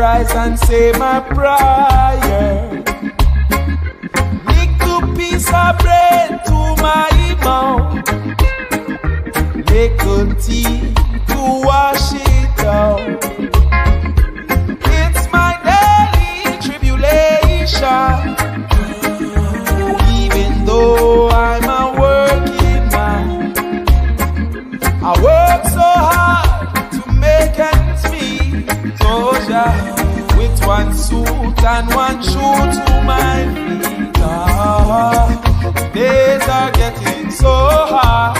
rise and say my prayer. Little piece of bread to my mouth, little tea to wash it out. It's my daily tribulation, even though I'm a working man. I work so hard to make ends meet, so yeah, with one suit and one shoe to my feet. Days are getting so hard,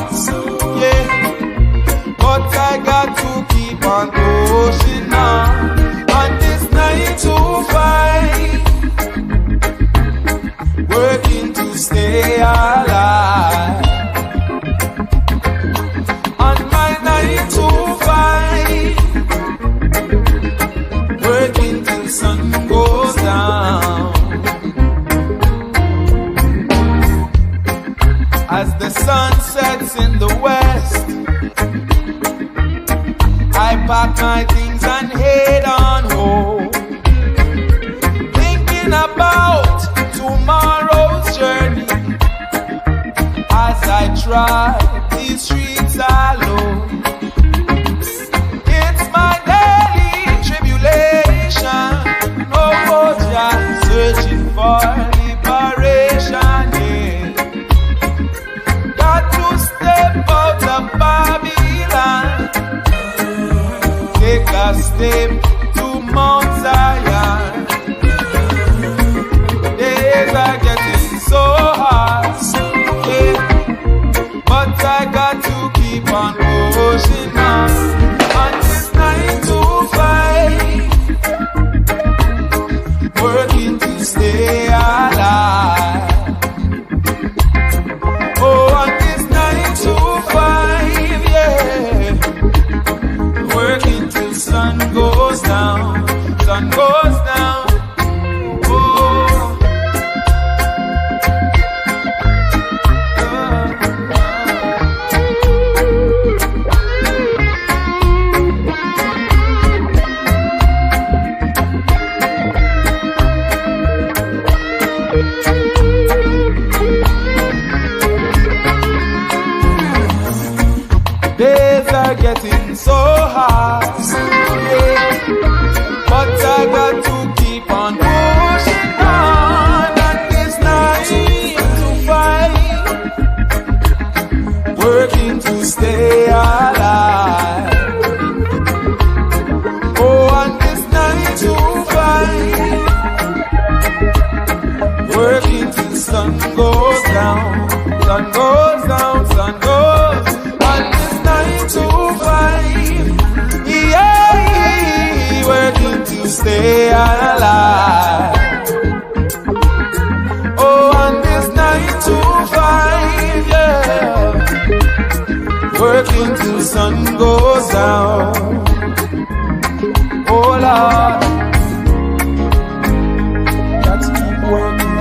yeah, but I got to keep on pushing on this 9 to 5, working to stay alive. On my 9 to 5, working till sun goes down. As the sun sets in the west, I pack my things and head on home, thinking about tomorrow's journey as I try these streets alone. It's my daily tribulation, oh yeah, searching for liberation, yeah. Got to step out of Babylon, take a step to Mount Zion. Days are getting so hard, yeah, but I got to keep on pushing on this 9 to 5, working to stay alive. Oh, on this 9 to 5, yeah, working till sun goes down, sun goes down. Oh, days are getting so hard, yeah, but I got to keep on pushing on this 9 to 5, working to stay alive. Oh, on this 9 to 5, working till sun goes down, sun goes down, sun goes. On this 9 to 5, yeah, working to stay alive. Oh, on this 9 to 5, yeah, working till sun goes down. Oh Lord, got to keep working,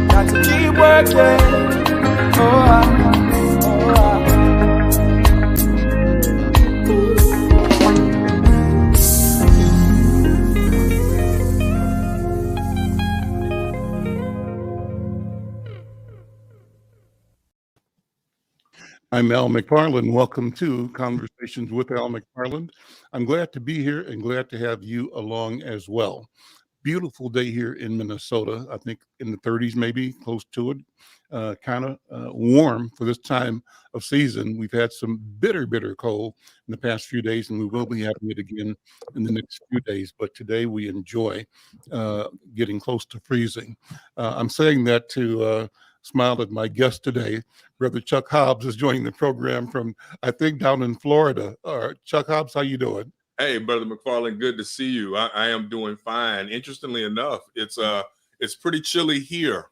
got to keep working. I'm Al McFarlane. Welcome to Conversations with Al McFarlane. I'm glad to be here and glad to have you along as well. Beautiful day here in Minnesota. I think in the 30s, maybe close to it. Kind of warm for this time of season. We've had some bitter cold in the past few days, and we will be having it again in the next few days. But today we enjoy getting close to freezing. I'm saying that to smile at my guest today. Brother Chuck Hobbs is joining the program from, I think, down in Florida. Chuck Hobbs, how you doing? Hey, Brother McFarlane, good to see you. I am doing fine. Interestingly enough, it's pretty chilly here.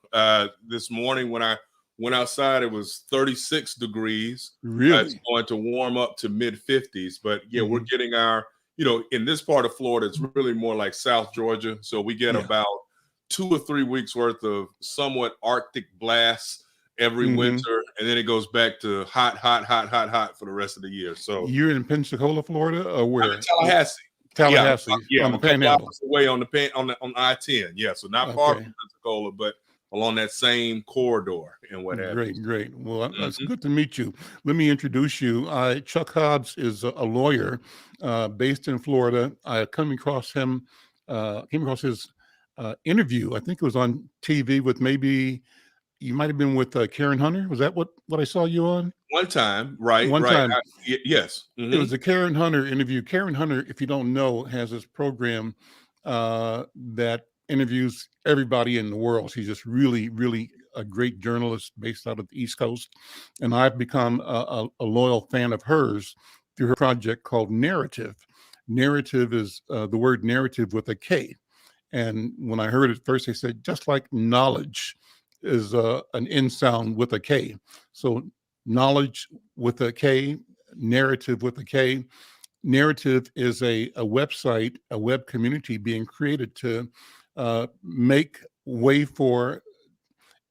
This morning when I went outside, it was 36 degrees. Really? It's going to warm up to mid-50s. But, yeah, we're getting our, in this part of Florida, it's really more like South Georgia. So we get about 2 or 3 weeks worth of somewhat Arctic blasts every winter. and then it goes back to hot, hot, hot, hot, hot for the rest of the year. So you're in Pensacola, Florida, or where? I'm in Tallahassee. Tallahassee, Yeah, on I'm the a couple Panhandle. hours away on I-10. Yeah, so not far Okay. from Pensacola, but along that same corridor and what have you. Great. Well, that's good to meet you. Let me introduce you. Chuck Hobbs is a lawyer based in Florida. I came across his interview. I think it was on TV with you might have been with Karen Hunter. Was that what I saw you on? One time, right? One time. Yes. It was a Karen Hunter interview. Karen Hunter, if you don't know, has this program that interviews everybody in the world. She's just really, really a great journalist based out of the East Coast. And I've become a loyal fan of hers through her project called Narrative. Narrative is the word narrative with a K. And when I heard it first, they said, just like knowledge is an N sound with a K. So knowledge with a K, narrative with a K. Narrative is a website, a web community being created to make way for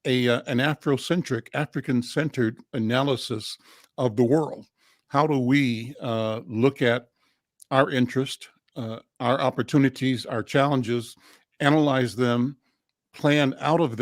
an Afrocentric, African-centered analysis of the world. How do we look at our interest, our opportunities, our challenges, analyze them, plan out of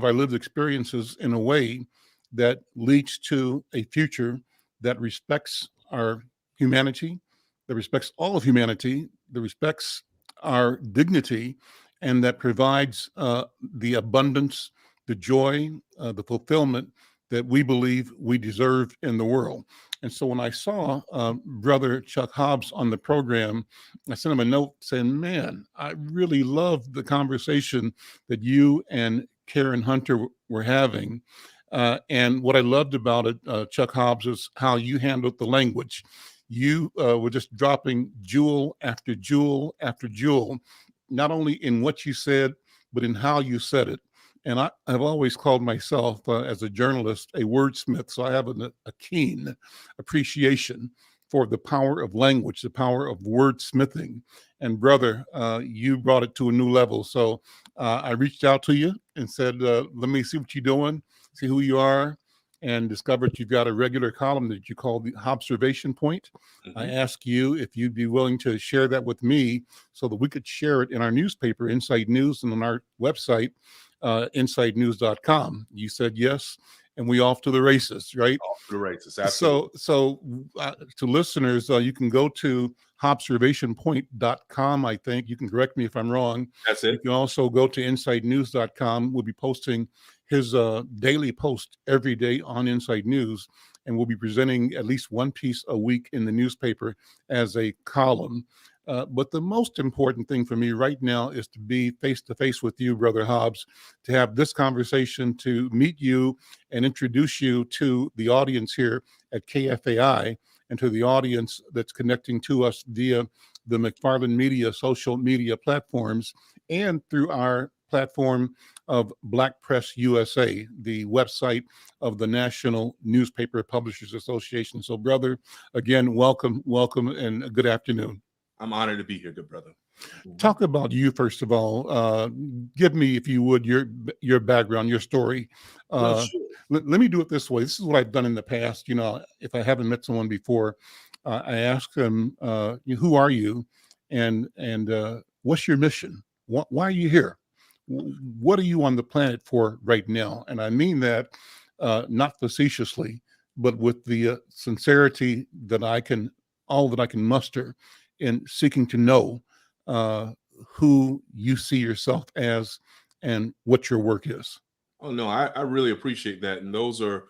our lived experiences in a way that leads to a future that respects our humanity, that respects all of humanity, that respects our dignity, and that provides the abundance, the joy, the fulfillment that we believe we deserve in the world. And so when I saw Brother Chuck Hobbs on the program, I sent him a note saying, man, I really loved the conversation that you and Karen Hunter were having. And what I loved about it, Chuck Hobbs, is how you handled the language. You were just dropping jewel after jewel after jewel, not only in what you said, but in how you said it. And I've always called myself, as a journalist, a wordsmith. So I have a keen appreciation for the power of language, the power of wordsmithing. And brother, you brought it to a new level. So I reached out to you and said, let me see what you're doing, see who you are, and discovered you've got a regular column that you call the Observation Point. Mm-hmm. I asked you if you'd be willing to share that with me so that we could share it in our newspaper, Inside News, and on our website, InsideNews.com. You said yes, and we off to the races, right? Off to the races, absolutely. So to listeners, you can go to observationpoint.com, I think. You can correct me if I'm wrong. That's it. You can also go to InsideNews.com. We'll be posting his daily post every day on Inside News, and we'll be presenting at least one piece a week in the newspaper as a column. But the most important thing for me right now is to be face-to-face with you, Brother Hobbs, to have this conversation, to meet you and introduce you to the audience here at KFAI and to the audience that's connecting to us via the McFarlane Media social media platforms and through our platform of Black Press USA, the website of the National Newspaper Publishers Association. So, brother, again, welcome, and good afternoon. I'm honored to be here, good brother. Talk about you, first of all. Give me, if you would, your background, your story. Sure. Let me do it this way. This is what I've done in the past. You know, if I haven't met someone before, I ask them, who are you? And what's your mission? Why are you here? What are you on the planet for right now? And I mean that not facetiously, but with the sincerity that I can muster in seeking to know who you see yourself as and what your work is. Oh, no, I really appreciate that. And those are,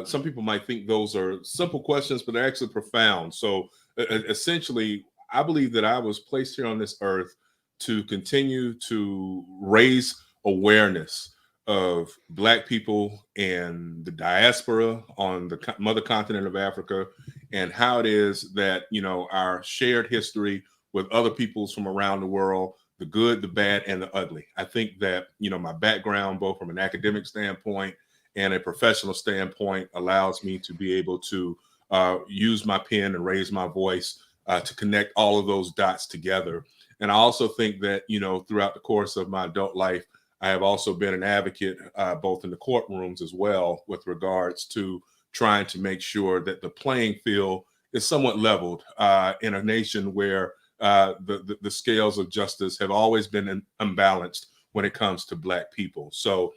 some people might think those are simple questions, but they're actually profound. So essentially, I believe that I was placed here on this earth to continue to raise awareness of Black people and the diaspora on the mother continent of Africa, and how it is that, you know, our shared history with other peoples from around the world, the good, the bad, and the ugly. I think that, you know, my background, both from an academic standpoint and a professional standpoint, allows me to be able to use my pen and raise my voice to connect all of those dots together. And I also think that, you know, throughout the course of my adult life, I have also been an advocate both in the courtrooms as well with regards to trying to make sure that the playing field is somewhat leveled in a nation where the scales of justice have always been unbalanced when it comes to Black people. So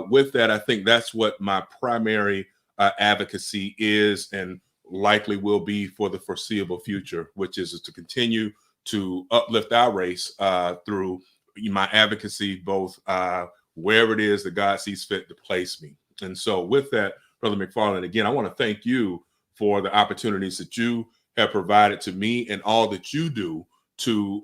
with that, I think that's what my primary advocacy is and likely will be for the foreseeable future, which is to continue to uplift our race through my advocacy, both wherever it is that God sees fit to place me. And so with that, Brother McFarlane, again, I want to thank you for the opportunities that you have provided to me and all that you do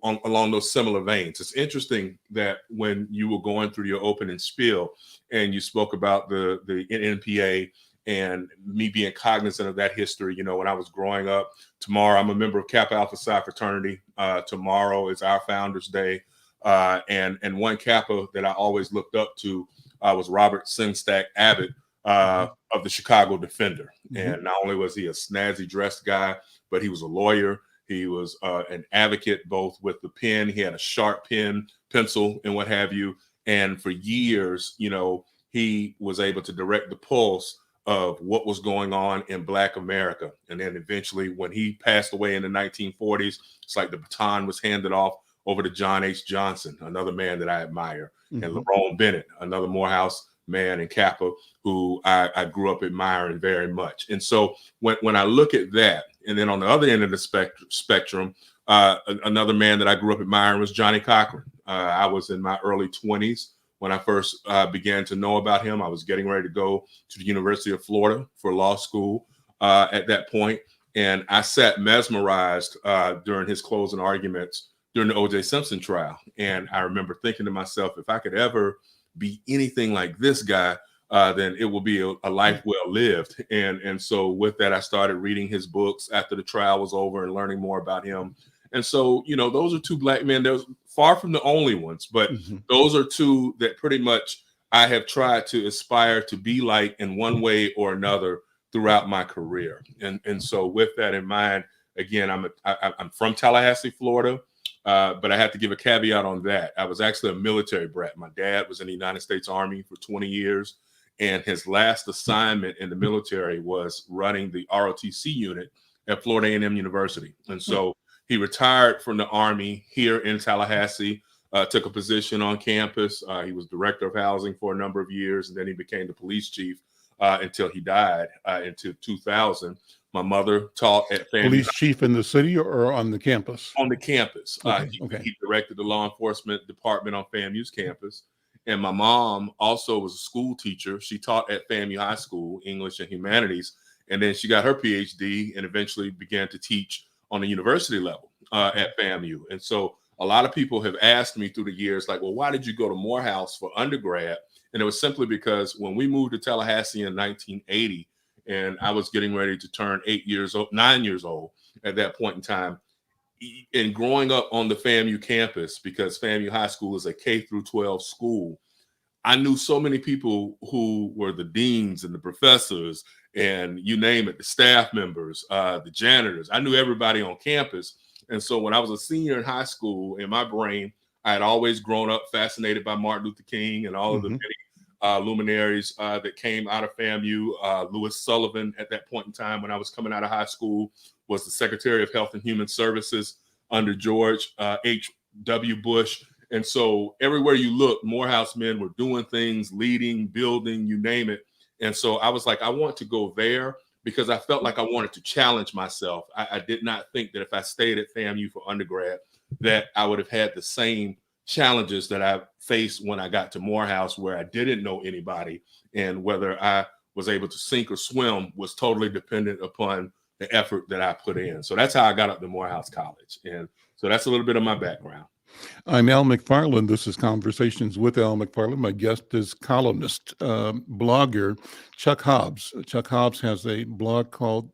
along those similar veins. It's interesting that when you were going through your opening spiel and you spoke about the NPA and me being cognizant of that history, when I was growing up. Tomorrow, I'm a member of Kappa Alpha Psi fraternity. Tomorrow is our Founders Day. And one Kappa that I always looked up to was Robert Sinstack Abbott of the Chicago Defender. Mm-hmm. And not only was he a snazzy dressed guy, but he was a lawyer. He was an advocate, both with the pen. He had a sharp pen, pencil, and what have you. And for years, he was able to direct the pulse of what was going on in Black America. And then eventually, when he passed away in the 1940s, it's like the baton was handed off over to John H. Johnson, another man that I admire, mm-hmm. and Lerone Bennett, another Morehouse man and Kappa who I grew up admiring very much. And so when I look at that, and then on the other end of the spectrum, another man that I grew up admiring was Johnny Cochran. I was in my early 20s when I first began to know about him. I was getting ready to go to the University of Florida for law school at that point. And I sat mesmerized during his closing arguments during the O.J. Simpson trial. And I remember thinking to myself, if I could ever be anything like this guy, then it will be a life well lived. And so with that, I started reading his books after the trial was over and learning more about him. And so, those are two Black men. There's far from the only ones, but mm-hmm. those are two that pretty much I have tried to aspire to be like in one way or another throughout my career. And so with that in mind, again, I'm from Tallahassee, Florida. But I have to give a caveat on that. I was actually a military brat. My dad was in the United States Army for 20 years, and his last assignment in the military was running the ROTC unit at Florida A&M University. And so he retired from the Army here in Tallahassee, took a position on campus. He was director of housing for a number of years, and then he became the police chief until he died in 2000. My mother taught at FAMU. Police chief in the city or on the campus? On the campus. Okay. He directed the law enforcement department on FAMU's campus. And my mom also was a school teacher. She taught at FAMU High School, English and Humanities. And then she got her PhD and eventually began to teach on the university level at FAMU. And so a lot of people have asked me through the years, like, well, why did you go to Morehouse for undergrad? And it was simply because when we moved to Tallahassee in 1980, and I was getting ready to turn 9 years old at that point in time. And growing up on the FAMU campus, because FAMU High School is a K through 12 school, I knew so many people who were the deans and the professors and you name it, the staff members, the janitors. I knew everybody on campus. And so when I was a senior in high school, in my brain, I had always grown up fascinated by Martin Luther King and all of the many luminaries that came out of FAMU. Lewis Sullivan, at that point in time when I was coming out of high school, was the Secretary of Health and Human Services under George H.W. Bush. And so everywhere you look, Morehouse men were doing things, leading, building, you name it. And so I was like, I want to go there because I felt like I wanted to challenge myself. I did not think that if I stayed at FAMU for undergrad, that I would have had the same challenges that I faced when I got to Morehouse, where I didn't know anybody, and whether I was able to sink or swim was totally dependent upon the effort that I put in. So that's how I got up to Morehouse College. And so that's a little bit of my background. I'm Al McFarlane. This is Conversations with Al McFarlane. My guest is columnist, blogger Chuck Hobbs. Chuck Hobbs has a blog called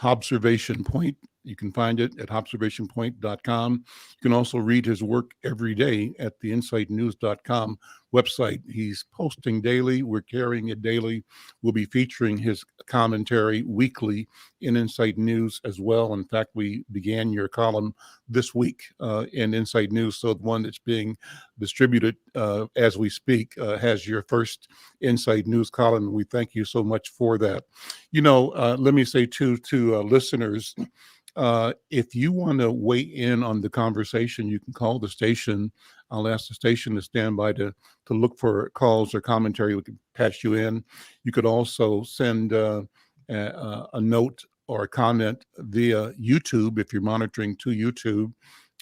Observation Point. You can find it at observationpoint.com. You can also read his work every day at the insightnews.com website. He's posting daily. We're carrying it daily. We'll be featuring his commentary weekly in Insight News as well. In fact, we began your column this week in Insight News. So the one that's being distributed as we speak has your first Insight News column. We thank you so much for that. Let me say to listeners, if you want to weigh in on the conversation, you can call the station. I'll ask the station to stand by to look for calls or commentary. We can patch you in. You could also send a note or a comment via YouTube if you're monitoring to YouTube,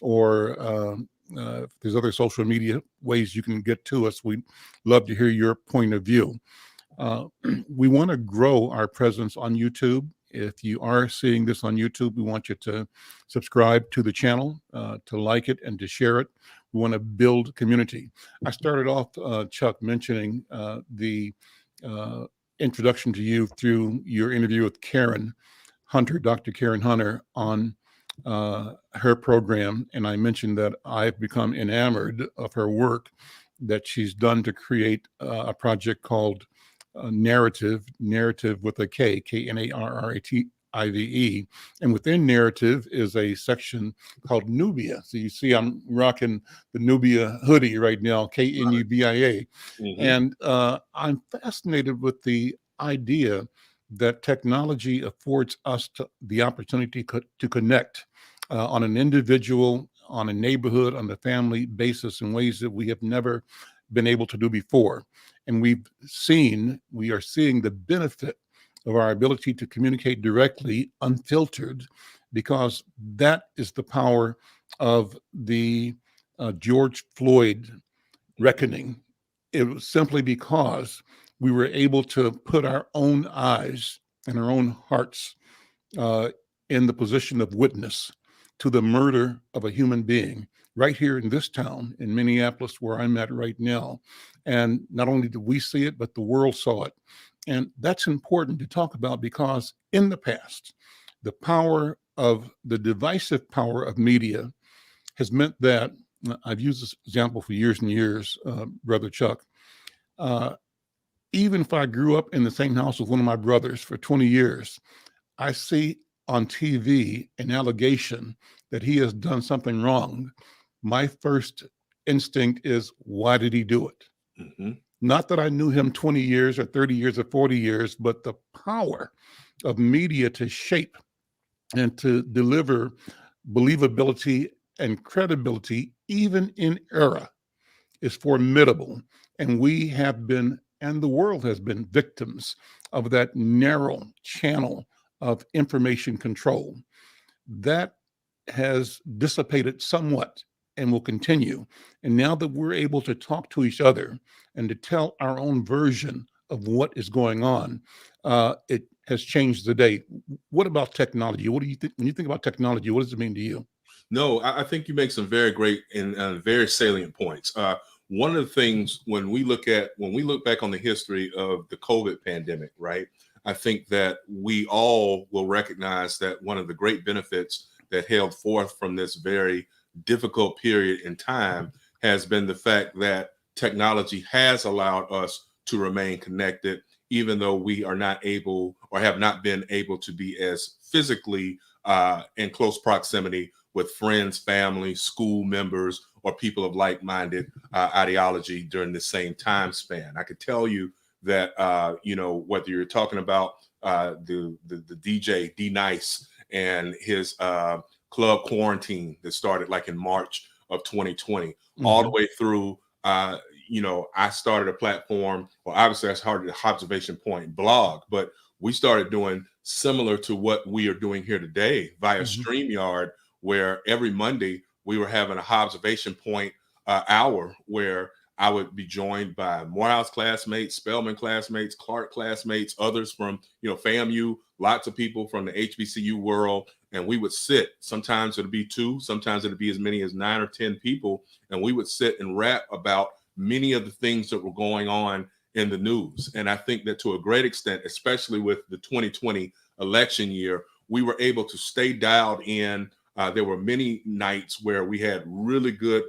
or if there's other social media ways you can get to us. We'd love to hear your point of view. We want to grow our presence on YouTube. If you are seeing this on YouTube, we want you to subscribe to the channel, to like it, and to share it. We want to build community. I started off, Chuck, mentioning the introduction to you through your interview with Karen Hunter, Dr. Karen Hunter, on her program. And I mentioned that I've become enamored of her work that she's done to create a project called Narrative with a K, Knarrative. And within Narrative is a section called Nubia. So you see I'm rocking the Nubia hoodie right now, Knubia. Mm-hmm. And I'm fascinated with the idea that technology affords us the opportunity to connect on an individual, on a neighborhood, on the family basis in ways that we have never been able to do before. And we are seeing the benefit of our ability to communicate directly, unfiltered, because that is the power of the George Floyd reckoning. It was simply because we were able to put our own eyes and our own hearts in the position of witness to the murder of a human being right here in this town, in Minneapolis, where I'm at right now. And not only did we see it, but the world saw it. And that's important to talk about, because in the past, the divisive power of media has meant that, I've used this example for years and years, Brother Chuck, even if I grew up in the same house with one of my brothers for 20 years, I see on TV an allegation that he has done something wrong. My first instinct is, why did he do it? Mm-hmm. Not that I knew him 20 years or 30 years or 40 years, but the power of media to shape and to deliver believability and credibility, even in error, is formidable. And we have been, and the world has been, victims of that narrow channel of information control. That has dissipated somewhat and will continue. And now that we're able to talk to each other and to tell our own version of what is going on, it has changed the day. What about technology? What do you think when you think about technology? What does it mean to you? No, I think you make some very great and very salient points. One of the things when we look back on the history of the COVID pandemic, right? I think that we all will recognize that one of the great benefits that held forth from this very difficult period in time has been the fact that technology has allowed us to remain connected, even though we are not able or have not been able to be as physically in close proximity with friends, family, school members, or people of like-minded ideology during the same time span. I could tell you that, whether you're talking about the DJ D-Nice and his club quarantine that started like in March of 2020, all the way through, I started a platform, well, obviously I started the Observation Point blog, but we started doing similar to what we are doing here today via StreamYard, where every Monday we were having a Observation Point hour where I would be joined by Morehouse classmates, Spelman classmates, Clark classmates, others from, FAMU, lots of people from the HBCU world. And we would sit, sometimes it'd be 2, sometimes it'd be as many as 9 or 10 people. And we would sit and rap about many of the things that were going on in the news. And I think that to a great extent, especially with the 2020 election year, we were able to stay dialed in. There were many nights where we had really good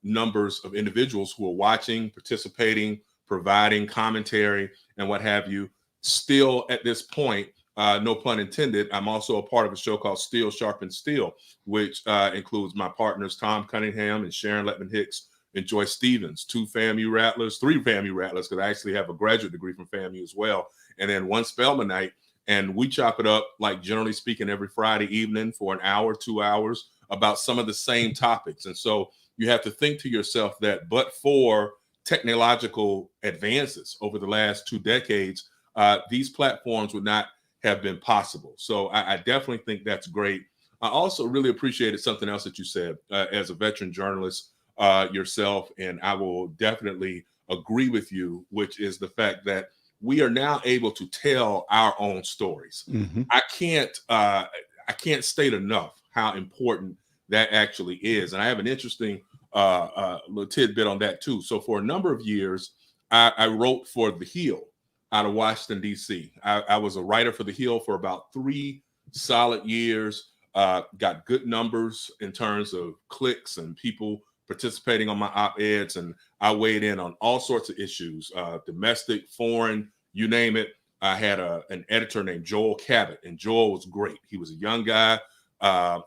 numbers of individuals who were watching, participating, providing commentary, and what have you. Still, at this point, no pun intended, I'm also a part of a show called Steel Sharpens Steel, which includes my partners Tom Cunningham and Sharon Letman Hicks and Joyce Stevens, 2 FAMU Rattlers, 3 FAMU Rattlers, because I actually have a graduate degree from FAMU as well, and then 1 Spelman night. And we chop it up, like generally speaking, every Friday evening for an hour, 2 hours about some of the same topics. And so you have to think to yourself that but for technological advances over the last 2 decades, these platforms would not have been possible. So I definitely think that's great. I also really appreciated something else that you said as a veteran journalist yourself, and I will definitely agree with you, which is the fact that we are now able to tell our own stories. Mm-hmm. I can't state enough how important that actually is. And I have an interesting little tidbit on that too. So for a number of years, I wrote for The Hill out of Washington, D.C. I was a writer for The Hill for about 3 solid years, got good numbers in terms of clicks and people participating on my op-eds, and I weighed in on all sorts of issues, domestic, foreign, you name it. I had an editor named Joel Cabot, and Joel was great. He was a young guy,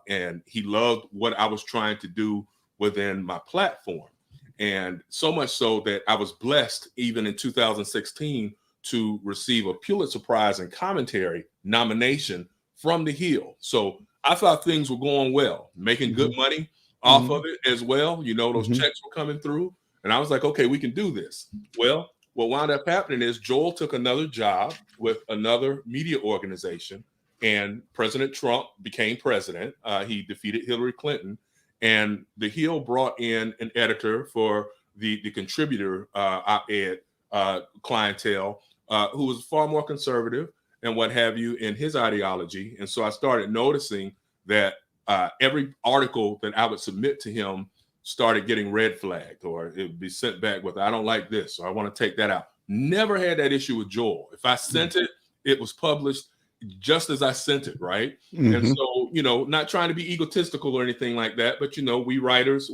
and he loved what I was trying to do within my platform. And so much so that I was blessed even in 2016 to receive a Pulitzer Prize in commentary nomination from The Hill. So I thought things were going well, making good money off of it as well. You know, those checks were coming through. And I was like, okay, we can do this. Well, what wound up happening is Joel took another job with another media organization, and President Trump became president. He defeated Hillary Clinton, and The Hill brought in an editor for the contributor op-ed clientele who was far more conservative and what have you in his ideology. And so I started noticing that every article that I would submit to him started getting red flagged, or it would be sent back with, I don't like this, or I want to take that out. Never had that issue with Joel. If I sent it, it was published just as I sent it, right? And so, you know, not trying to be egotistical or anything like that, but, you know, we writers,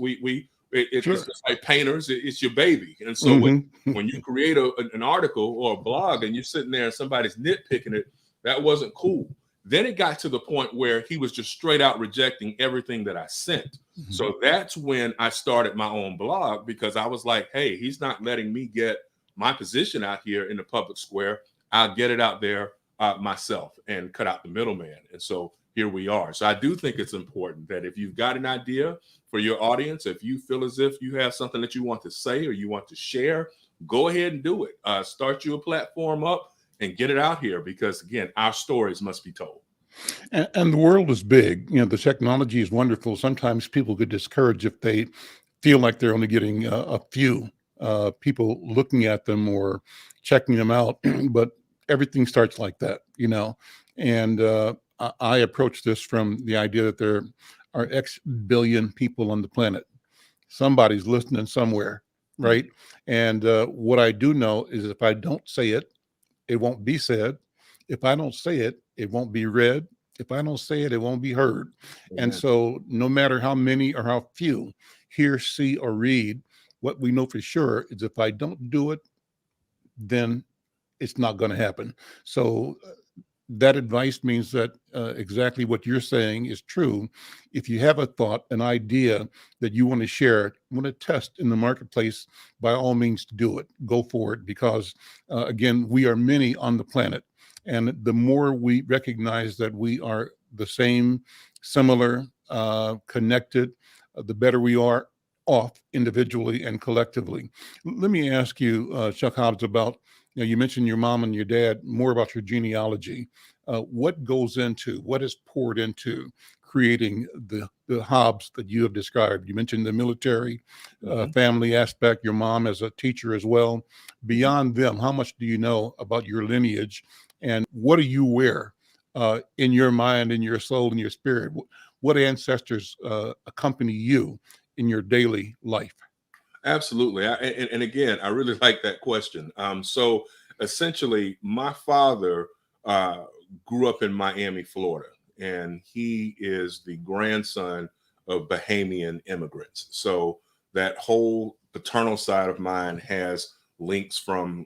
it's just like painters, it's your baby. And so when you create an article or a blog and you're sitting there and somebody's nitpicking it, that wasn't cool. Then it got to the point where he was just straight out rejecting everything that I sent. So that's when I started my own blog, because I was like, hey, he's not letting me get my position out here in the public square. I'll get it out there myself and cut out the middleman. And so here we are. So I do think it's important that if you've got an idea for your audience, if you feel as if you have something that you want to say or you want to share, go ahead and do it. Start you a platform up and get it out here, because again, our stories must be told. And the world is big. You know, the technology is wonderful. Sometimes people get discouraged if they feel like they're only getting a few people looking at them or checking them out. But everything starts like that, you know. And I approach this from the idea that there are X billion people on the planet. Somebody's listening somewhere, right? And what I do know is if I don't say it, it won't be said. If I don't say it, it won't be read. If I don't say it, it won't be heard. And so no matter how many or how few hear, see, or read, what we know for sure is if I don't do it, then it's not going to happen. So that advice means that exactly what you're saying is true. If you have a thought, an idea that you want to share, want to test in the marketplace, by all means do it. Go for it, because again, we are many on the planet. And the more we recognize that we are the same, similar, connected, the better we are off individually and collectively. Let me ask you, Chuck Hobbs, about, you mentioned your mom and your dad, more about your genealogy. What goes into, what is poured into creating the Hobbs that you have described? You mentioned the military family aspect, your mom as a teacher as well. Beyond them, how much do you know about your lineage? And what do you wear in your mind, in your soul, in your spirit? What ancestors accompany you in your daily life? Absolutely. And again, I really like that question. So essentially, my father grew up in Miami, Florida, and he is the grandson of Bahamian immigrants. So that whole paternal side of mine has links from,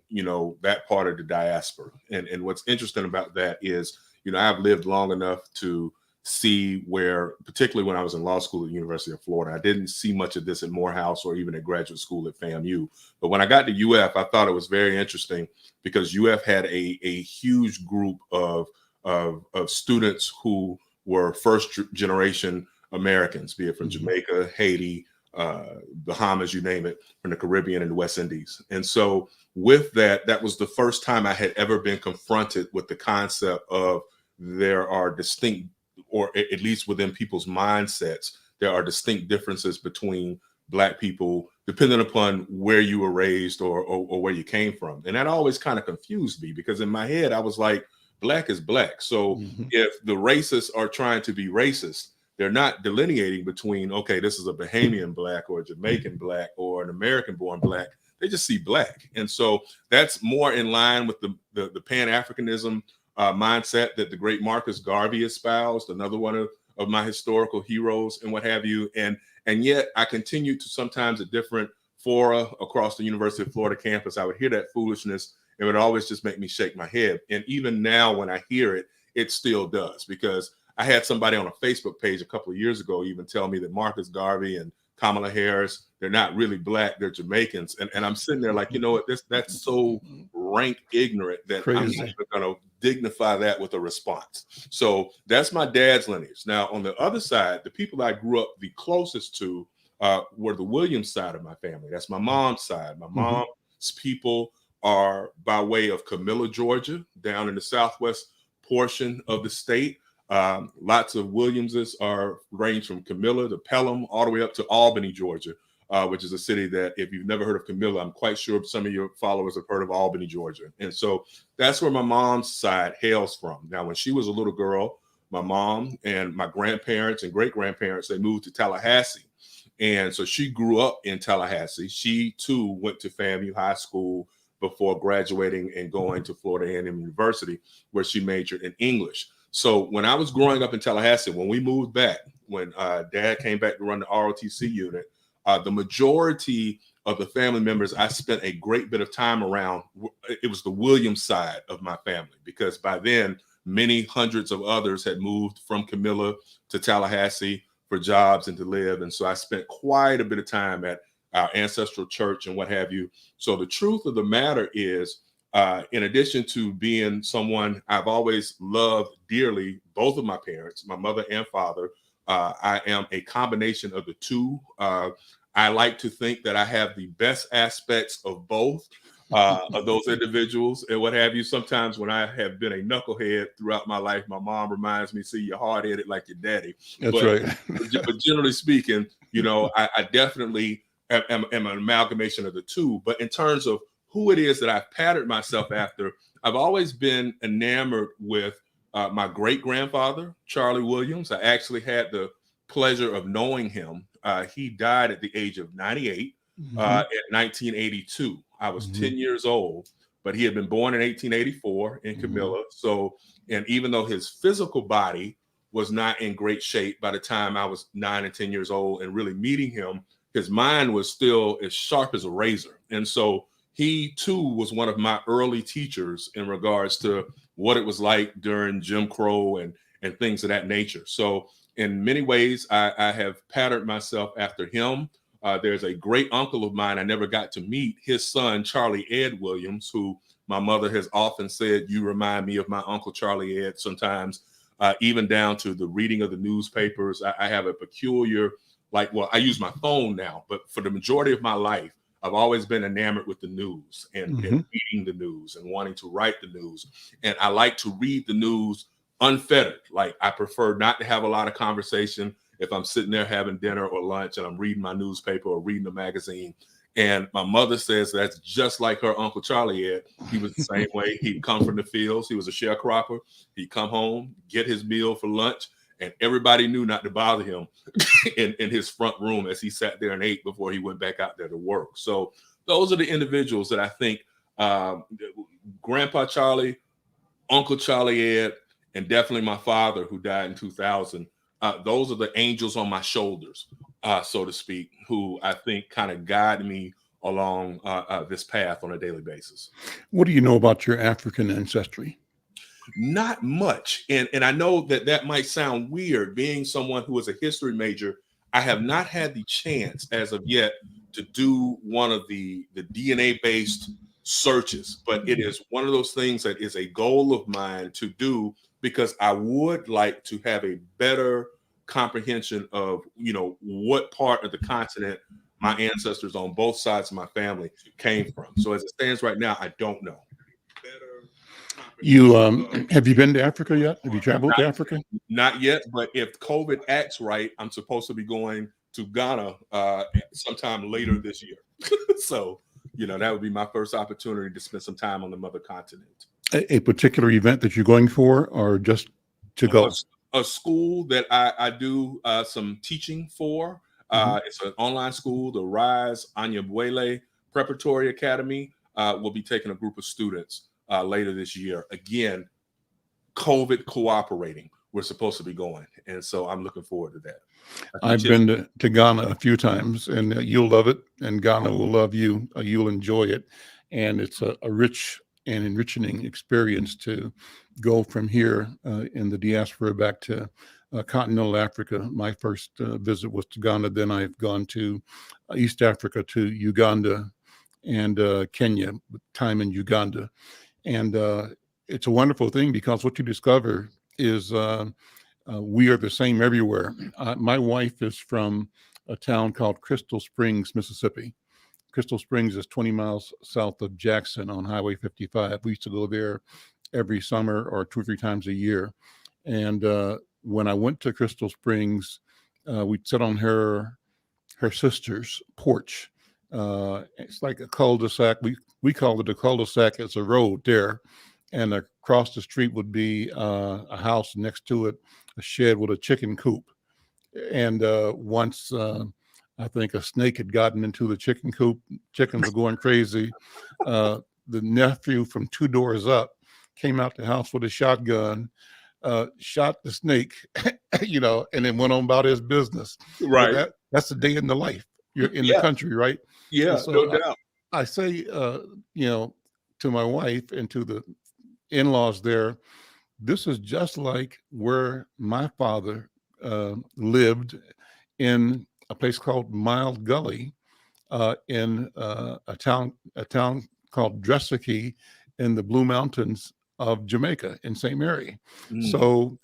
that part of the diaspora. And what's interesting about that is, I've lived long enough to see where, particularly when I was in law school at the University of Florida, I didn't see much of this at Morehouse or even at graduate school at FAMU. But when I got to UF, I thought it was very interesting because UF had a huge group of students who were first generation Americans, be it from Jamaica, Haiti, Bahamas, you name it, from the Caribbean and the West Indies. And so with that, that was the first time I had ever been confronted with the concept of there are distinct, or at least within people's mindsets, there are distinct differences between Black people, depending upon where you were raised or where you came from. And that always kind of confused me because in my head, I was like, Black is Black. So if the racists are trying to be racist, they're not delineating between, okay, this is a Bahamian Black or a Jamaican Black or an American-born Black. They just see Black. And so that's more in line with the Pan-Africanism mindset that the great Marcus Garvey espoused, another one of my historical heroes and what have you. And yet I continue to sometimes at different fora across the University of Florida campus, I would hear that foolishness. It would always just make me shake my head. And even now when I hear it, it still does, because I had somebody on a Facebook page a couple of years ago even tell me that Marcus Garvey and Kamala Harris, they're not really Black, they're Jamaicans. And I'm sitting there like, that's so rank ignorant that crazy. I'm not going to dignify that with a response. So that's my dad's lineage. Now, on the other side, the people I grew up the closest to were the Williams side of my family. That's my mom's side. My mom's people are by way of Camilla, Georgia, down in the southwest portion of the state. Lots of Williamses range from Camilla to Pelham all the way up to Albany, Georgia, which is a city that, if you've never heard of Camilla, I'm quite sure some of your followers have heard of Albany, Georgia. And so that's where my mom's side hails from. Now, when she was a little girl, my mom and my grandparents and great-grandparents, they moved to Tallahassee. And so she grew up in Tallahassee. She, too, went to FAMU High School before graduating and going to Florida A&M University, where she majored in English. So when I was growing up in Tallahassee, when we moved back, when Dad came back to run the ROTC unit, the majority of the family members I spent a great bit of time around, it was the Williams side of my family, because by then, many hundreds of others had moved from Camilla to Tallahassee for jobs and to live. And so I spent quite a bit of time at our ancestral church and what have you. So the truth of the matter is, in addition to being someone I've always loved dearly, both of my parents, my mother and father, I am a combination of the two. I like to think that I have the best aspects of both of those individuals and what have you. Sometimes when I have been a knucklehead throughout my life, my mom reminds me, see, you're hard-headed like your daddy. That's right. But generally speaking, I definitely am an amalgamation of the two. But in terms of who it is that I've patterned myself after, I've always been enamored with my great-grandfather, Charlie Williams. I actually had the pleasure of knowing him. He died at the age of 98 in 1982. I was 10 years old, but he had been born in 1884 in Camilla. So, and even though his physical body was not in great shape by the time I was 9 and 10 years old and really meeting him, his mind was still as sharp as a razor. And so he too was one of my early teachers in regards to what it was like during Jim Crow and things of that nature. So in many ways, I have patterned myself after him. There's a great uncle of mine I never got to meet, his son, Charlie Ed Williams, who my mother has often said, you remind me of my uncle Charlie Ed sometimes, even down to the reading of the newspapers. I have a peculiar, I use my phone now, but for the majority of my life, I've always been enamored with the news and reading the news and wanting to write the news. And I like to read the news unfettered. Like, I prefer not to have a lot of conversation if I'm sitting there having dinner or lunch and I'm reading my newspaper or reading a magazine. And my mother says that's just like her Uncle Charlie Ed. He was the same way. He'd come from the fields. He was a sharecropper. He'd come home, get his meal for lunch, and everybody knew not to bother him in his front room as he sat there and ate before he went back out there to work. So those are the individuals that I think Grandpa Charlie, Uncle Charlie Ed, and definitely my father, who died in 2000. Those are the angels on my shoulders, so to speak, who I think kind of guide me along this path on a daily basis. What do you know about your African ancestry? Not much. And I know that that might sound weird, being someone who is a history major. I have not had the chance as of yet to do one of the DNA based searches, but it is one of those things that is a goal of mine to do, because I would like to have a better comprehension of, what part of the continent my ancestors on both sides of my family came from. So as it stands right now, I don't know. You have you been to Africa yet? Have you traveled to Africa? Not yet, but if COVID acts right, I'm supposed to be going to Ghana sometime later this year. So, that would be my first opportunity to spend some time on the mother continent. A particular event that you're going for, or just to go? A school that I do some teaching for. It's an online school, the Rise Anyabwele Preparatory Academy. Will be taking a group of students later this year. Again, COVID cooperating, we're supposed to be going. And so I'm looking forward to that. I've been to Ghana a few times, and you'll love it, and Ghana will love you. You'll enjoy it. And it's a rich and enriching experience to go from here in the diaspora back to continental Africa. My first visit was to Ghana. Then I've gone to East Africa, to Uganda and Kenya, time in Uganda. And it's a wonderful thing, because what you discover is we are the same everywhere. My wife is from a town called Crystal Springs, Mississippi. Crystal Springs is 20 miles south of Jackson on Highway 55. We used to go there every summer or 2 or 3 times a year. And when I went to Crystal Springs, we'd sit on her sister's porch. It's like a cul-de-sac. We call it a cul-de-sac. It's a road there. And across the street would be a house, next to it, a shed with a chicken coop. And once I think a snake had gotten into the chicken coop, chickens were going crazy. The nephew from 2 doors up came out the house with a shotgun, shot the snake, and then went on about his business. Right. That's a day in the life. You're in the country, right? Yeah, so no doubt. I say, to my wife and to the in-laws there, this is just like where my father lived, in a place called Mild Gully, in a town called Dresakey in the Blue Mountains of Jamaica, in St. Mary. So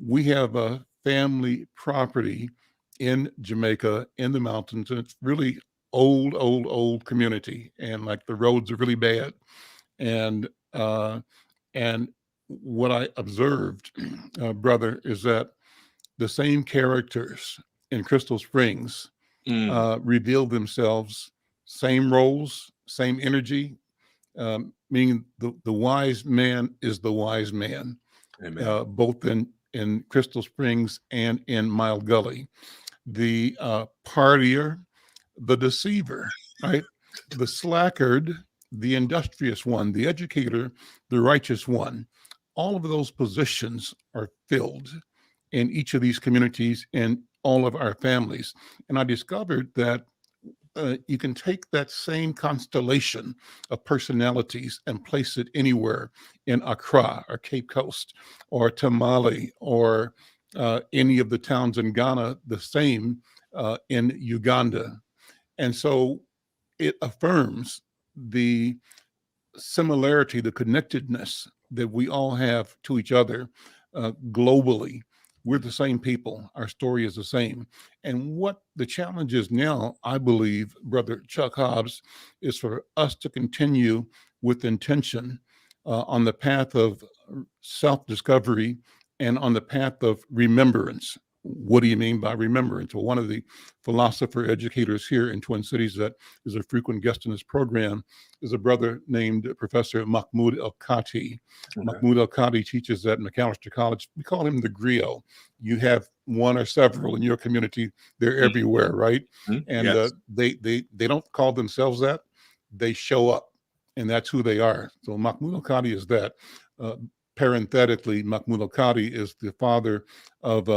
we have a family property in Jamaica in the mountains, and it's really old community, and like the roads are really bad. And what I observed, brother, is that the same characters in Crystal Springs reveal themselves, same roles, same energy, meaning the wise man is the wise man. Both in Crystal Springs and in Mild Gully. The partier, the deceiver, right? The slackard, the industrious one, the educator, the righteous one. All of those positions are filled in each of these communities and all of our families. And I discovered that you can take that same constellation of personalities and place it anywhere in Accra or Cape Coast or Tamale or any of the towns in Ghana, the same in Uganda. And so it affirms the similarity, the connectedness that we all have to each other globally. We're the same people. Our story is the same. And what the challenge is now, I believe, Brother Chuck Hobbs, is for us to continue with intention on the path of self-discovery and on the path of remembrance. What do you mean by remembrance? Well, one of the philosopher educators here in Twin Cities that is a frequent guest in this program is a brother named Professor Mahmoud El-Kati. Mahmoud El-Kati teaches at McAllister College. We call him the griot. You have one or several in your community. They're everywhere, right? And they don't call themselves that. They show up, and that's who they are. So Mahmoud El-Kati is that. parenthetically, Mahmoud Al-Qadi is the father of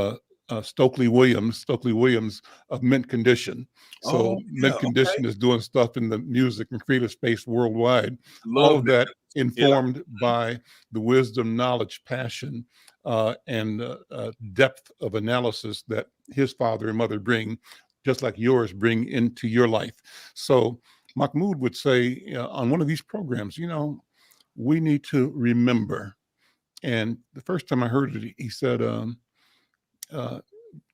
Stokely Williams of Mint Condition. So Oh, yeah. Mint Okay. Condition is doing stuff in the music and creative space worldwide. All Love of that. that Yeah. informed by the wisdom, knowledge, passion, and depth of analysis that his father and mother bring, just like yours bring into your life. So Mahmoud would say on one of these programs, we need to remember. And the first time I heard it, he said, uh,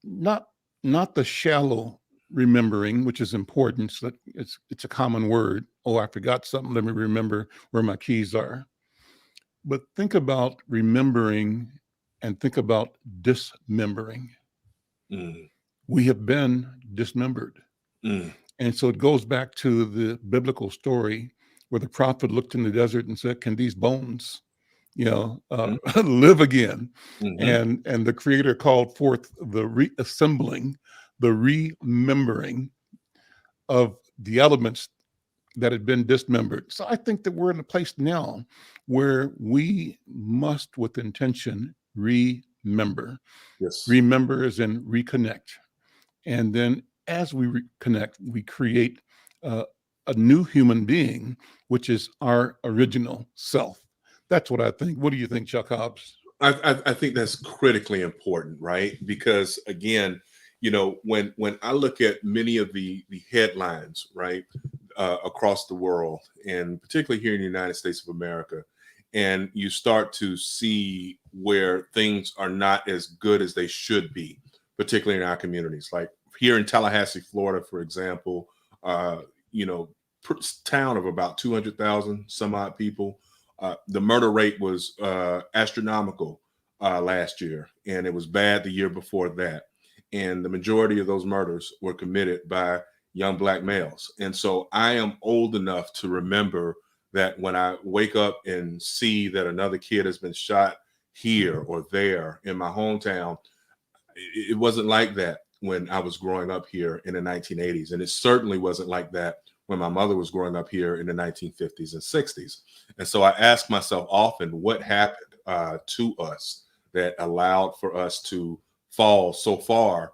not not the shallow remembering, which is important. So that it's a common word. Oh, I forgot something. Let me remember where my keys are. But think about remembering and think about dismembering. Mm, We have been dismembered. mm, And so it goes back to the biblical story where the prophet looked in the desert and said, can these bones, mm, live again? mhm. And the creator called forth the reassembling, the remembering of the elements that had been dismembered. So I think that we're in a place now where we must, with intention, remember. Yes. Remember as in reconnect. And then as we reconnect, we create a new human being, which is our original self. That's what I think. What do you think, Chuck Hobbs? I think that's critically important, right? Because again, when I look at many of the headlines, right, across the world, and particularly here in the United States of America, and you start to see where things are not as good as they should be, particularly in our communities, like here in Tallahassee, Florida, for example, uh, you know, town of about 200,000 some odd people. The murder rate was astronomical last year, and it was bad the year before that. And the majority of those murders were committed by young Black males. And so I am old enough to remember that when I wake up and see that another kid has been shot here or there in my hometown, it wasn't like that when I was growing up here in the 1980s. And it certainly wasn't like that when my mother was growing up here in the 1950s and 60s. And so I ask myself often, what happened to us that allowed for us to fall so far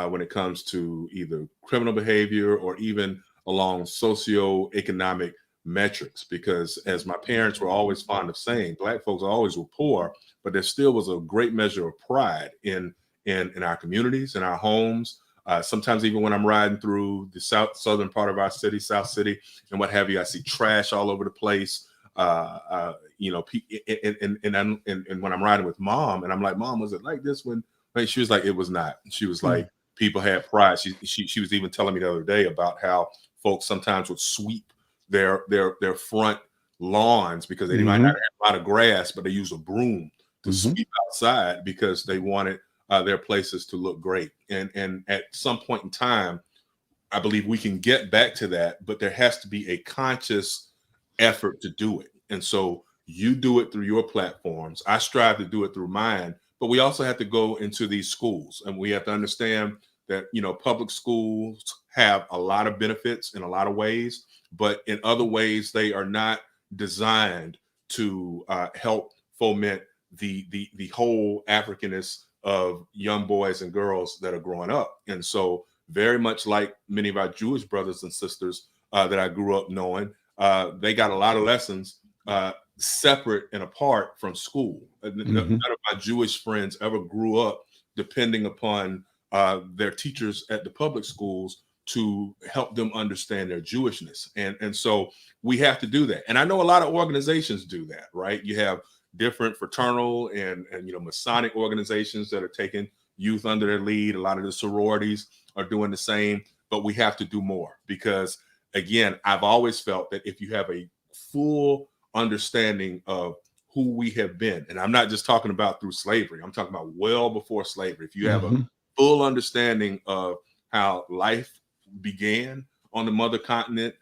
when it comes to either criminal behavior or even along socioeconomic metrics? Because as my parents were always fond of saying, Black folks always were poor, but there still was a great measure of pride in our communities, in our homes. Sometimes even when I'm riding through the southern part of our city, South City, and what have you, I see trash all over the place. And when I'm riding with mom, and I'm like, Mom, was it like this when? Like, she was like, it was not. She was like, people had pride. She was even telling me the other day about how folks sometimes would sweep their front lawns because they might not have a lot of grass, but they use a broom to sweep outside because they wanted their places to look great. And at some point in time, I believe we can get back to that, but there has to be a conscious effort to do it. And so you do it through your platforms. I strive to do it through mine, but we also have to go into these schools, and we have to understand that, public schools have a lot of benefits in a lot of ways, but in other ways, they are not designed to help foment the whole Africanness of young boys and girls that are growing up. And so very much like many of our Jewish brothers and sisters that I grew up knowing, they got a lot of lessons separate and apart from school. None of my Jewish friends ever grew up depending upon their teachers at the public schools to help them understand their Jewishness. And so we have to do that. And I know a lot of organizations do that, right? You have different fraternal and Masonic organizations that are taking youth under their lead. A lot of the sororities are doing the same, but we have to do more because, again, I've always felt that if you have a full understanding of who we have been, and I'm not just talking about through slavery, I'm talking about well before slavery. If you have a full understanding of how life began on the mother continent,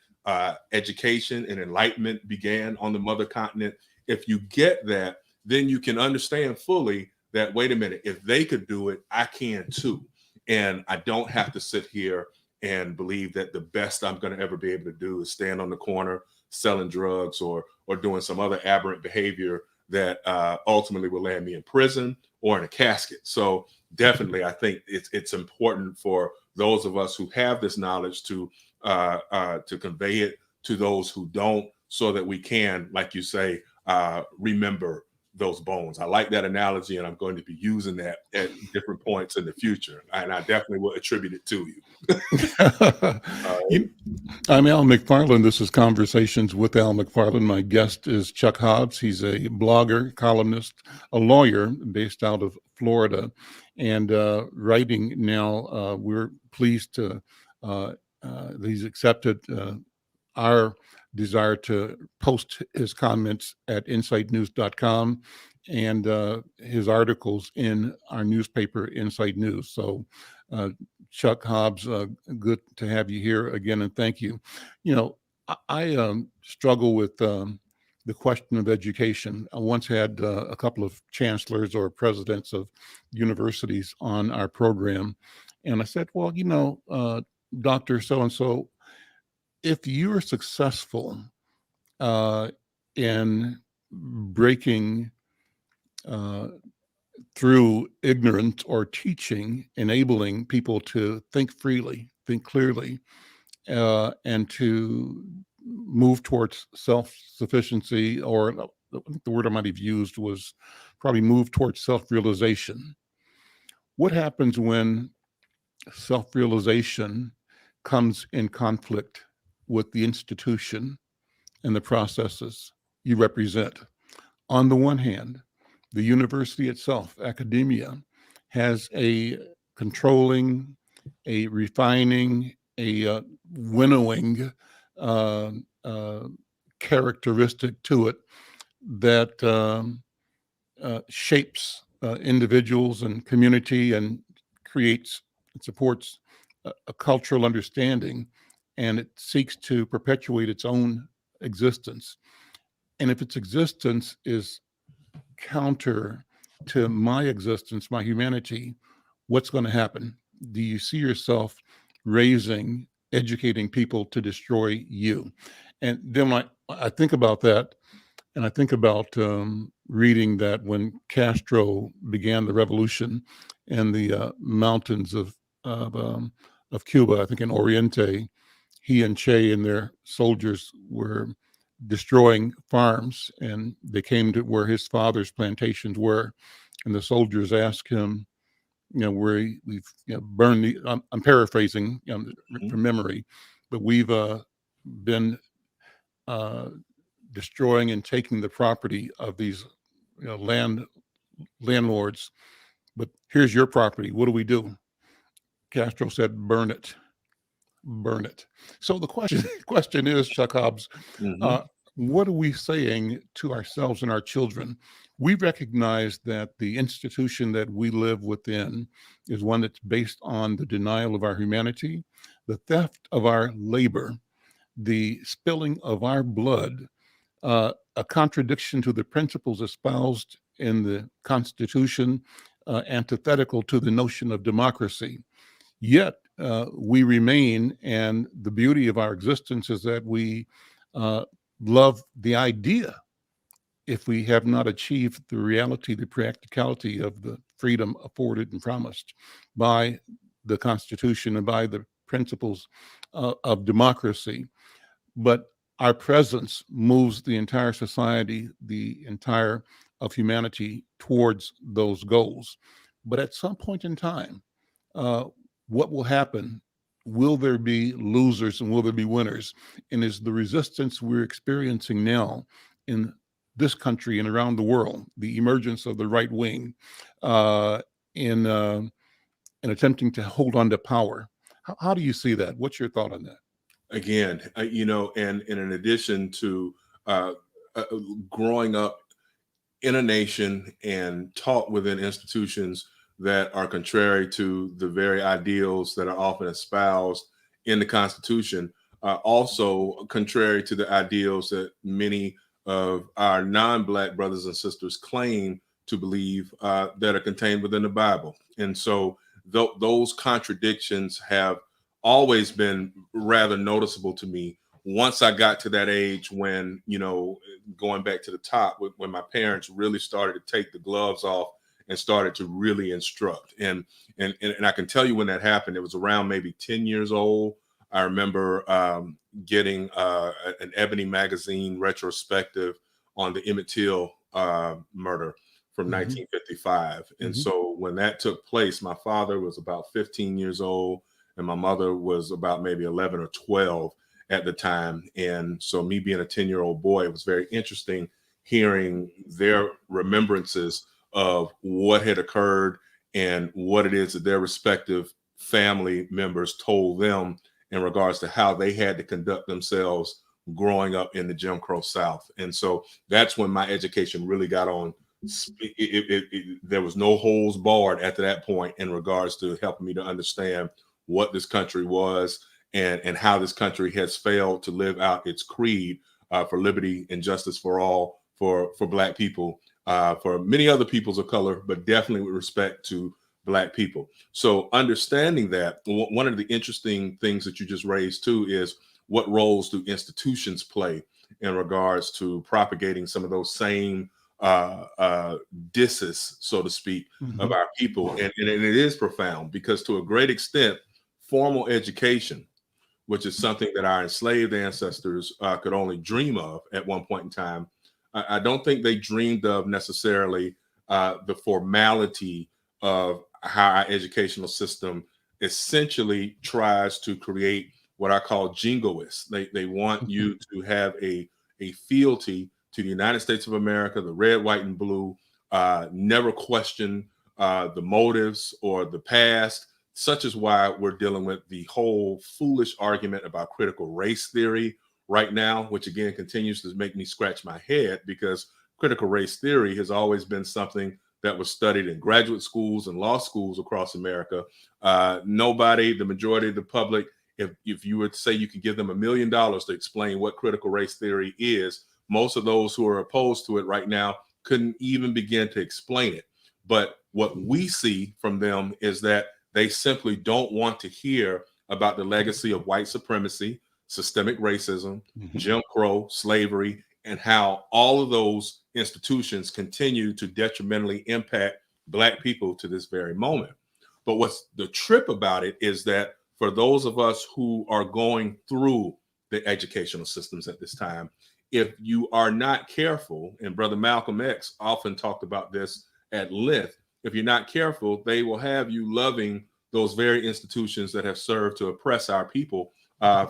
education and enlightenment began on the mother continent. If you get that, then you can understand fully that, wait a minute, if they could do it, I can too. And I don't have to sit here and believe that the best I'm going to ever be able to do is stand on the corner selling drugs or doing some other aberrant behavior that ultimately will land me in prison or in a casket. So definitely, I think it's important for those of us who have this knowledge to convey it to those who don't, so that we can, like you say, remember those bones. I like that analogy, and I'm going to be using that at different points in the future. And I definitely will attribute it to you. I'm Al McFarlane. This is Conversations with Al McFarlane. My guest is Chuck Hobbs. He's a blogger, columnist, a lawyer based out of Florida, and writing now. We're pleased to he's accepted our desire to post his comments at insightnews.com and his articles in our newspaper, Insight News. So, Chuck Hobbs, good to have you here again, and thank you. You know, I struggle with the question of education. I once had a couple of chancellors or presidents of universities on our program, and I said, well, Dr. So-and-so, if you're successful in breaking through ignorance or teaching, enabling people to think freely, think clearly, and to move towards self-sufficiency, or I think the word I might have used was probably move towards self-realization. What happens when self-realization comes in conflict with the institution and the processes you represent? On the one hand, the university itself, academia, has a controlling, a refining, a winnowing characteristic to it that shapes individuals and community, and creates and supports a cultural understanding, and it seeks to perpetuate its own existence. And if its existence is counter to my existence, my humanity, what's going to happen? Do you see yourself raising, educating people to destroy you? And then when I think about that, and I think about reading that when Castro began the revolution in the mountains of Cuba, I think in Oriente, he and Che and their soldiers were destroying farms, and they came to where his father's plantations were, and the soldiers asked him, where we've burned the, I'm paraphrasing from memory, but we've been destroying and taking the property of these landlords, but here's your property. What do we do? Castro said, burn it. Burn it. So the question is, Chuck Hobbs, what are we saying to ourselves and our children? We recognize that the institution that we live within is one that's based on the denial of our humanity, the theft of our labor, the spilling of our blood, a contradiction to the principles espoused in the Constitution, antithetical to the notion of democracy. Yet we remain, and the beauty of our existence is that we love the idea, if we have not achieved the reality, the practicality of the freedom afforded and promised by the Constitution and by the principles of democracy. But our presence moves the entire society, the entire of humanity towards those goals. But at some point in time, what will happen? Will there be losers and will there be winners? And is the resistance we're experiencing now in this country and around the world, the emergence of the right wing, in attempting to hold on to power? How do you see that? What's your thought on that? Again, and in addition to growing up in a nation and taught within institutions that are contrary to the very ideals that are often espoused in the Constitution, also contrary to the ideals that many of our non-Black brothers and sisters claim to believe that are contained within the Bible. And so those contradictions have always been rather noticeable to me. Once I got to that age when, going back to the top, when my parents really started to take the gloves off and started to really instruct. And I can tell you when that happened, it was around maybe 10 years old. I remember getting an Ebony magazine retrospective on the Emmett Till murder from 1955. And so when that took place, my father was about 15 years old and my mother was about maybe 11 or 12 at the time. And so me being a 10-year-old boy, it was very interesting hearing their remembrances of what had occurred and what it is that their respective family members told them in regards to how they had to conduct themselves growing up in the Jim Crow South. And so that's when my education really got on. There was no holds barred after that point in regards to helping me to understand what this country was and how this country has failed to live out its creed for liberty and justice for all, for Black people, for many other peoples of color, but definitely with respect to Black people. So understanding that, one of the interesting things that you just raised too is what roles do institutions play in regards to propagating some of those same disses, so to speak, of our people. And it is profound because to a great extent, formal education, which is something that our enslaved ancestors could only dream of at one point in time, I don't think they dreamed of necessarily the formality of how our educational system essentially tries to create what I call jingoists. They want you to have a fealty to the United States of America, the red, white, and blue, never question the motives or the past, such is why we're dealing with the whole foolish argument about critical race theory right now, which again continues to make me scratch my head because critical race theory has always been something that was studied in graduate schools and law schools across America. Nobody, the majority of the public, if you were to say you could give them $1 million to explain what critical race theory is, most of those who are opposed to it right now couldn't even begin to explain it. But what we see from them is that they simply don't want to hear about the legacy of white supremacy, systemic racism, Jim Crow, slavery, and how all of those institutions continue to detrimentally impact Black people to this very moment. But what's the trip about it is that for those of us who are going through the educational systems at this time, if you are not careful, and Brother Malcolm X often talked about this at length, if you're not careful, they will have you loving those very institutions that have served to oppress our people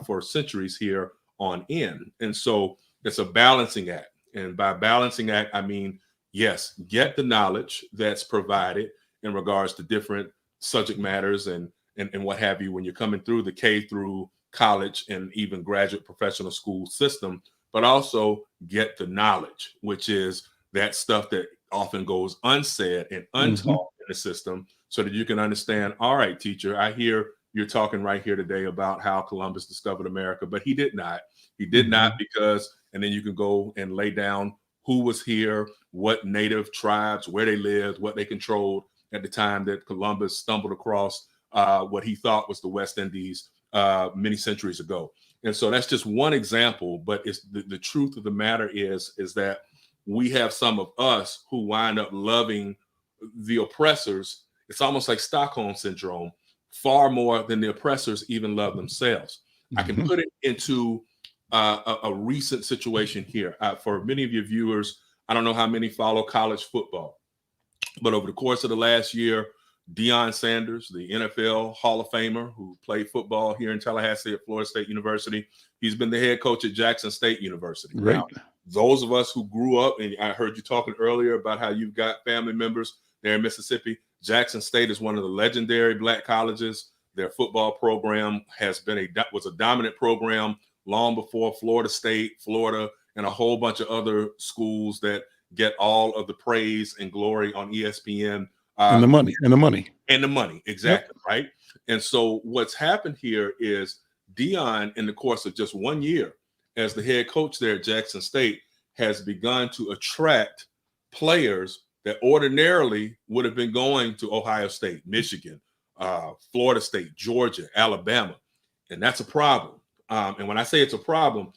for centuries here on end. And so it's a balancing act. And by balancing act, I mean, yes, get the knowledge that's provided in regards to different subject matters and what have you when you're coming through the K through college and even graduate professional school system, but also get the knowledge, which is that stuff that often goes unsaid and untaught in the system so that you can understand, all right, teacher, I hear you're talking right here today about how Columbus discovered America, but he did not. He did not because, and then you can go and lay down who was here, what native tribes, where they lived, what they controlled at the time that Columbus stumbled across what he thought was the West Indies many centuries ago. And so that's just one example, but it's the truth of the matter is that we have some of us who wind up loving the oppressors. It's almost like Stockholm syndrome, far more than the oppressors even love themselves. I can put it into a recent situation here. For many of your viewers, I don't know how many follow college football, but over the course of the last year, Deion Sanders, the NFL Hall of Famer who played football here in Tallahassee at Florida State University, he's been the head coach at Jackson State University. Right. Now, those of us who grew up, and I heard you talking earlier about how you've got family members there in Mississippi. Jackson State is one of the legendary Black colleges. Their football program was a dominant program long before Florida State, Florida, and a whole bunch of other schools that get all of the praise and glory on ESPN. And the money. Exactly. Yep. Right. And so what's happened here is Deion, in the course of just 1 year as the head coach there at Jackson State, has begun to attract players that ordinarily would have been going to Ohio State, Michigan, Florida State, Georgia, Alabama. And that's a problem. And when I say it's a problem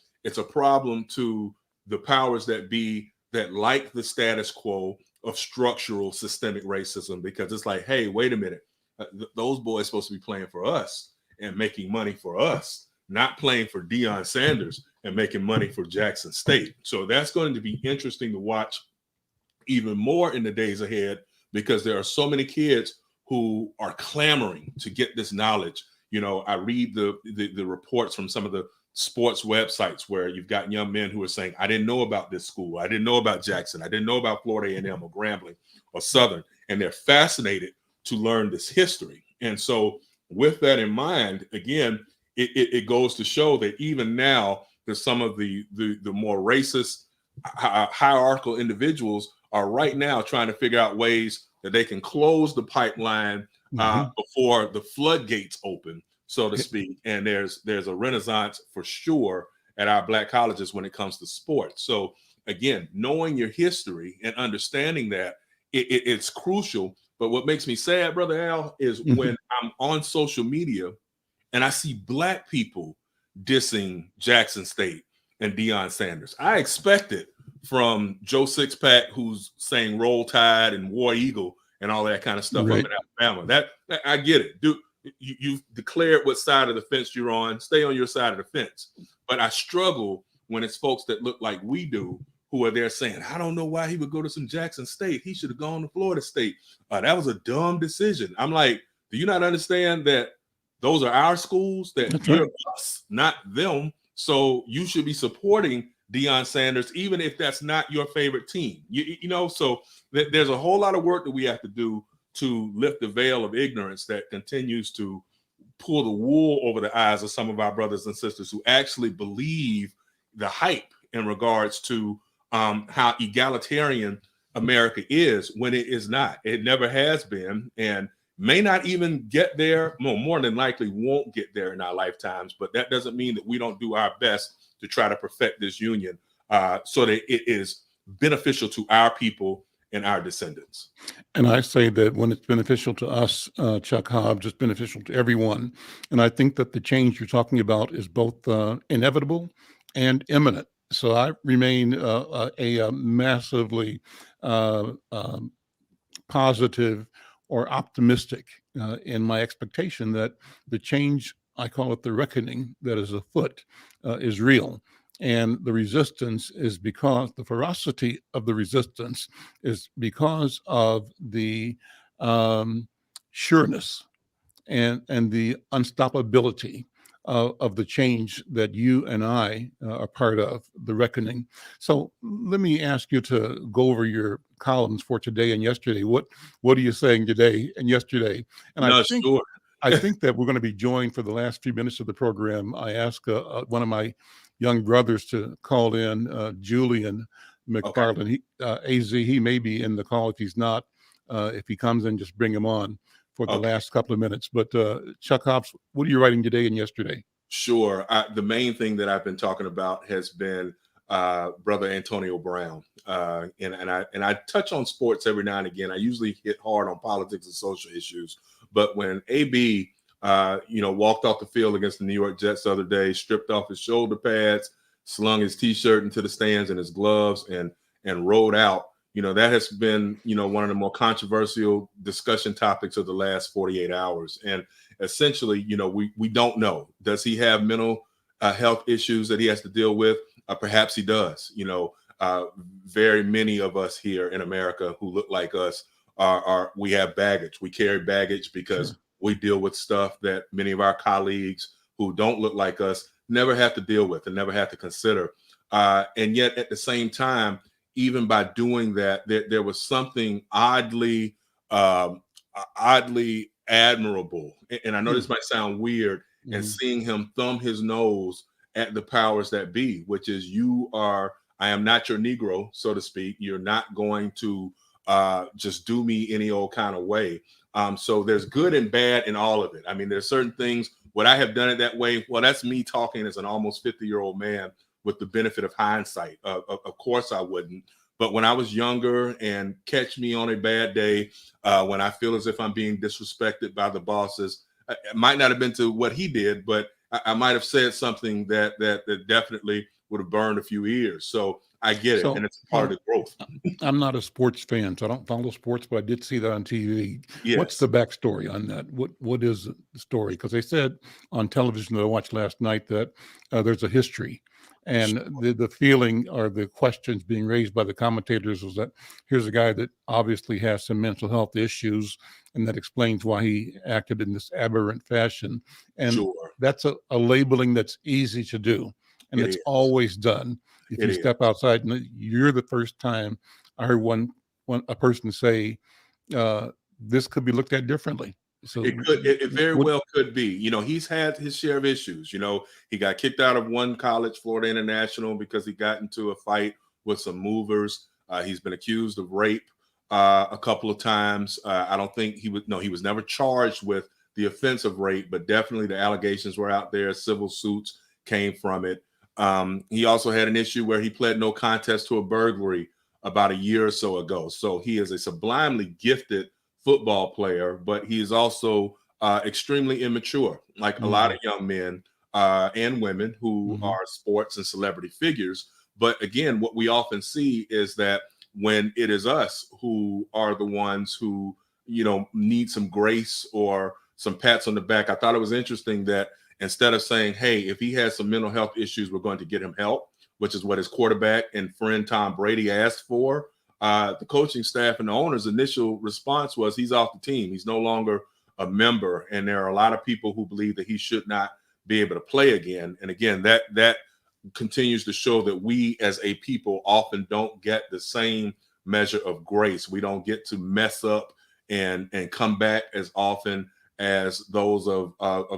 to the powers that be that like the status quo of structural systemic racism, because it's like, hey, wait a minute, those boys supposed to be playing for us and making money for us, not playing for Deion Sanders and making money for Jackson State. So that's going to be interesting to watch even more in the days ahead, because there are so many kids who are clamoring to get this knowledge. You know, I read the reports from some of the sports websites where you've got young men who are saying, I didn't know about this school. I didn't know about Jackson. I didn't know about Florida A&M or Grambling or Southern. And they're fascinated to learn this history. And so with that in mind, again, it goes to show that even now, there's some of the more racist, hierarchical individuals are right now trying to figure out ways that they can close the pipeline before the floodgates open, so to speak. And there's a renaissance for sure at our Black colleges when it comes to sports. So again, knowing your history and understanding that it's crucial. But what makes me sad, Brother Al, is when I'm on social media and I see Black people dissing Jackson State and Deion Sanders. I expect it from Joe Sixpack, who's saying Roll Tide and War Eagle and all that kind of stuff up in Alabama. That I get it. You've declared what side of the fence you're on. Stay on your side of the fence. But I struggle when it's folks that look like we do who are there saying, I don't know why he would go to some Jackson State. He should have gone to Florida State. That was a dumb decision. I'm like, do you not understand that those are our schools, that you're us, not them? So you should be supporting Deion Sanders, even if that's not your favorite team. You know, so there's a whole lot of work that we have to do to lift the veil of ignorance that continues to pull the wool over the eyes of some of our brothers and sisters who actually believe the hype in regards to how egalitarian America is, when it is not. It never has been, and may not even get there. More than likely won't get there in our lifetimes. But that doesn't mean that we don't do our best to try to perfect this union so that it is beneficial to our people and our descendants. And I say that when it's beneficial to us, Chuck Hobbs, it's beneficial to everyone. And I think that the change you're talking about is both inevitable and imminent. So I remain a massively positive or optimistic in my expectation that the change, I call it the reckoning, that is afoot, is real. And the resistance is because the ferocity of the resistance is because of the sureness and the unstoppability of the change that you and I are part of, the reckoning. So let me ask you to go over your columns for today and yesterday. What are you saying today and yesterday? And I think that we're going to be joined for the last few minutes of the program. I asked one of my young brothers to call in, Julian McFarlane. AZ, he may be in the call. If he's not, if he comes in, just bring him on for the last couple of minutes. But Chuck Hobbs, what are you writing today and yesterday? Sure. The main thing that I've been talking about has been Brother Antonio Brown. And I touch on sports every now and again. I usually hit hard on politics and social issues. But when AB, walked off the field against the New York Jets the other day, stripped off his shoulder pads, slung his T-shirt into the stands and his gloves, and rode out, that has been, one of the more controversial discussion topics of the last 48 hours. And essentially, we don't know. Does he have mental health issues that he has to deal with? Perhaps he does. Very many of us here in America who look like us we have baggage. We carry baggage because we deal with stuff that many of our colleagues who don't look like us never have to deal with and never have to consider. And yet at the same time, even by doing that, there was something oddly admirable. And I know this might sound weird, and seeing him thumb his nose at the powers that be, which is, I am not your Negro, so to speak. You're not going to just do me any old kind of way. So there's good and bad in all of it. I mean, there's certain things, would I have done it that way? Well, that's me talking as an almost 50-year-old man with the benefit of hindsight. Of course I wouldn't. But when I was younger, and catch me on a bad day, when I feel as if I'm being disrespected by the bosses, it might not have been to what he did, but I might have said something that definitely would have burned a few ears. So I get it, So and it's part of the growth. I'm not a sports fan, so I don't follow sports, but I did see that on TV. What's Yes, the backstory on that? What is the story? Because they said on television that I watched last night that there's a history, and the feeling or the questions being raised by the commentators was that here's a guy that obviously has some mental health issues, and that explains why he acted in this aberrant fashion. And sure, that's a labeling that's easy to do, and it it's is. always done. If It you is. step outside, and you're the first time I heard a person say, "This could be looked at differently." So, It very what? well could be. You know, he's had his share of issues. You know, he got kicked out of one college, Florida International, because he got into a fight with some movers. He's been accused of rape a couple of times. I don't think he was. No, he was never charged with the offense of rape, but definitely the allegations were out there. Civil suits came from it. He also had an issue where he pled no contest to a burglary about a year or so ago. So he is a sublimely gifted football player, but he is also extremely immature, like a lot of young men and women who Mhm. are sports and celebrity figures. But again, what we often see is that when it is us who are the ones who, you know, need some grace or some pats on the back, I thought it was interesting that instead of saying, hey, if he has some mental health issues, we're going to get him help, which is what his quarterback and friend Tom Brady asked for, the coaching staff and the owner's initial response was he's off the team. He's no longer a member. And there are a lot of people who believe that he should not be able to play again. And again, that continues to show that we as a people often don't get the same measure of grace. We don't get to mess up and come back as often as those of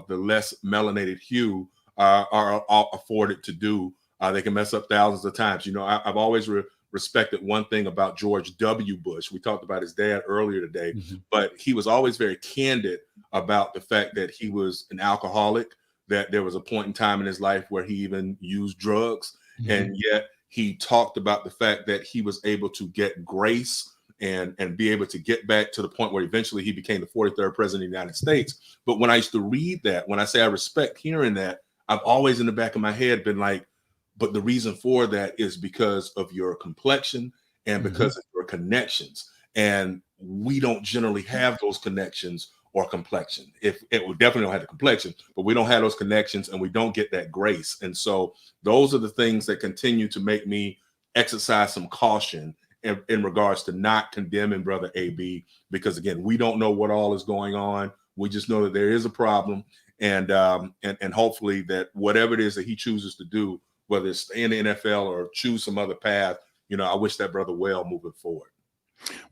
the less melanated hue are afforded to do. They can mess up thousands of times. You know, I've always respected one thing about George W. Bush. We talked about his dad earlier today, Mhm. but he was always very candid about the fact that he was an alcoholic, that there was a point in time in his life where he even used drugs. Mhm. And yet he talked about the fact that he was able to get grace and be able to get back to the point where eventually he became the 43rd president of the United States. But when I used to read that, when I say I respect hearing that, I've always in the back of my head been like, but the reason for that is because of your complexion and Mhm. because of your connections. And we don't generally have those connections or complexion. If it we definitely don't have the complexion, but we don't have those connections and we don't get that grace. And so those are the things that continue to make me exercise some caution in regards to not condemning brother AB, because again, we don't know what all is going on. We just know that there is a problem, and hopefully that whatever it is that he chooses to do, whether it's stay in the NFL or choose some other path, you know, I wish that brother well moving forward.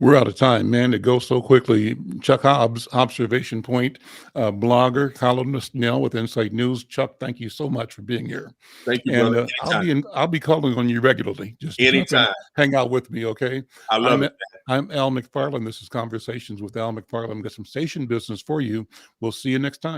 We're out of time, man. It goes so quickly. Chuck Hobbs, Observation Point, blogger, columnist now with Insight News. Chuck, thank you so much for being here. Thank you, And brother. Anytime. I'll be calling on you regularly. Just jump in, Anytime. hang out with me, okay? I love I'm it. I'm Al McFarlane. This is Conversations with Al McFarlane. Got some station business for you. We'll see you next time.